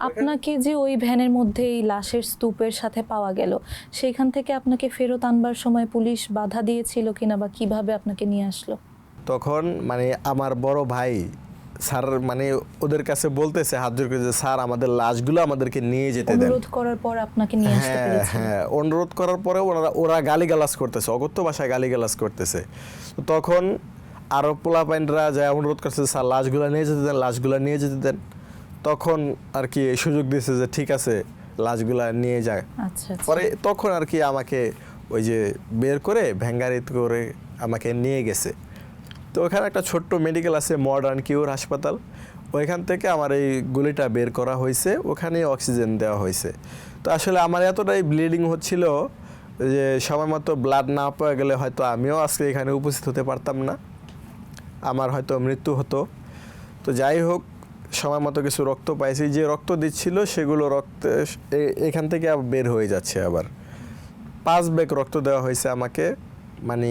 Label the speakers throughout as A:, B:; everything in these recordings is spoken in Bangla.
A: আপনাকে যে ওই ভ্যানের মধ্যে এই লাশের স্তূপের সাথে পাওয়া গেল, সেইখান থেকে আপনাকে ফেরত আনবার সময় পুলিশ বাধা দিয়েছিল কিনা বা কিভাবে আপনাকে নিয়ে আসলো?
B: তখন মানে আমার বড় ভাই স্যার মানে ওদের কাছে বলতেছে হাত জোর করে যে স্যার আমাদের লাশগুলো আমাদেরকে নিয়ে যেতে দেন।
A: অনুরোধ করার পর আপনাকে নিয়ে আসতে
B: হ্যাঁ
A: পেরেছিল?
B: হ্যাঁ, অনুরোধ করার পরে ওরা গালিগালাজ করতেছে, অগত্য ভাষায় গালিগালাজ করতেছে। তো তখন আরো পোলাপাইনরা যায় অনুরোধ করছে স্যার লাশগুলো নিয়ে যেতে দেন, লাশগুলো নিয়ে যেতে দেন। তখন আর কি সুযোগ দিয়েছে যে ঠিক আছে লাশগুলা নিয়ে যায়।
A: আচ্ছা আচ্ছা।
B: পরে তখন আর কি আমাকে ওই যে বের করে ভ্যাঙ্গারিত করে আমাকে নিয়ে গেছে। তো ওখানে একটা ছোট্ট মেডিকেল আছে মডার্ন কিউর হাসপাতাল, ওইখান থেকে আমার এই গুলিটা বের করা হয়েছে, ওখানে অক্সিজেন দেওয়া হয়েছে। তো আসলে আমার এতটাই ব্লিডিং হচ্ছিল যে সময় মতো ব্লাড না পাওয়া গেলে হয়তো আমিও আজকে এখানে উপস্থিত হতে পারতাম না, আমার হয়তো মৃত্যু হতো। তো যাই হোক সময় মতো কিছু রক্ত পাইছি, যে রক্ত দিচ্ছিল সেগুলো রক্ত এখান থেকে বের হয়ে যাচ্ছে। আবার 5 ব্যাগ রক্ত দেওয়া হয়েছে আমাকে, মানে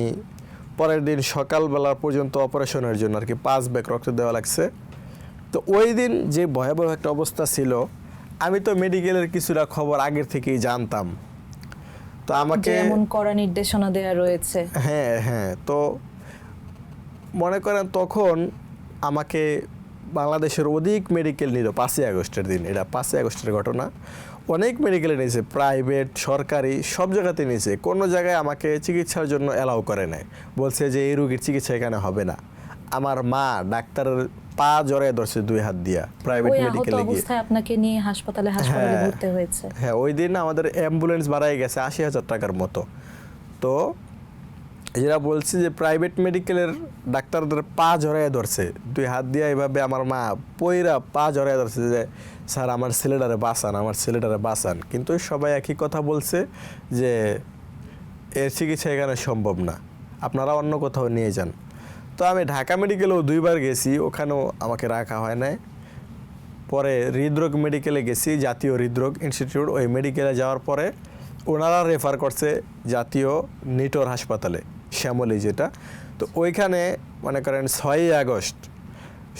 B: পরের দিন সকালবেলা পর্যন্ত অপারেশনের জন্য আর কি 5 ব্যাগ রক্ত দেওয়া লাগছে। তো ওই দিন যে ভয়াবহ একটা অবস্থা ছিল, আমি তো মেডিকেলের কিছুটা খবর আগের থেকেই জানতাম। তো আমাকে
A: এমন কড়া নির্দেশনা দেয়া রয়েছে।
B: হ্যাঁ হ্যাঁ, তো মনে করেন তখন আমাকে বাংলাদেশের অধিক মেডিকেল নিল 5ই আগস্টের দিন, এটা 5ই আগস্টের ঘটনা। অনেক মেডিকেলে নিয়েছে, প্রাইভেট সরকারি সব জায়গাতে নিয়েছে, কোনো জায়গায় আমাকে চিকিৎসার জন্য অ্যালাউ করে নাই, বলছে যে এই রোগীর চিকিৎসা এখানে হবে না। আমার মা ডাক্তারের পা জড়ায় ধরছে 2 হাত দিয়া প্রাইভেট
A: ওই আহত
B: মেডিকেলে গিয়ে।
A: অবস্থায় আপনাকে নিয়ে হাসপাতালে ভর্তি হয়েছে।
B: হ্যাঁ, ওই দিন আমাদের অ্যাম্বুলেন্স ভাড়ায় গেছে 80,000 টাকার মতো। তো এরা বলছে যে প্রাইভেট মেডিকেলের ডাক্তারদের পা জড়াইয়া ধরছে 2 হাত দিয়ে, এভাবে আমার মা পইরা পা জড়াইয়া ধরছে যে স্যার আমার ছেলেটারে বাঁচান, আমার ছেলেটারে বাঁচান। কিন্তু সবাই একই কথা বলছে যে এর চিকিৎসা এখানে সম্ভব না, আপনারা অন্য কোথাও নিয়ে যান। তো আমি ঢাকা মেডিকেলেও 2 বার গেছি, ওখানেও আমাকে রাখা হয় নাই। পরে হৃদরোগ মেডিকেলে গেছি, জাতীয় হৃদরোগ ইনস্টিটিউট, ওই মেডিকেলে যাওয়ার পরে ওনারা রেফার করছে জাতীয় নিটোর হাসপাতালে, শ্যামলী যেটা। তো ওইখানে মনে করেন 6ই আগস্ট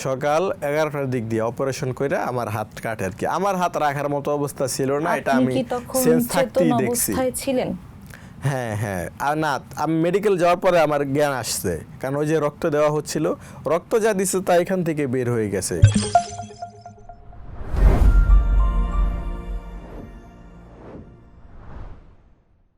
B: সকাল 11টার দিক দিয়ে অপারেশন করে আমার হাত কাটে আর কি। আমার হাত রাখার মতো অবস্থা ছিল না, এটা আমি সেন্স থাকতেই দেখছি।
A: ছিলেন?
B: হ্যাঁ হ্যাঁ, আর না আমি মেডিকেল যাওয়ার পরে আমার জ্ঞান আসছে, কারণ ওই যে রক্ত দেওয়া হচ্ছিল, রক্ত যা দিচ্ছে তা এখান থেকে বের হয়ে গেছে।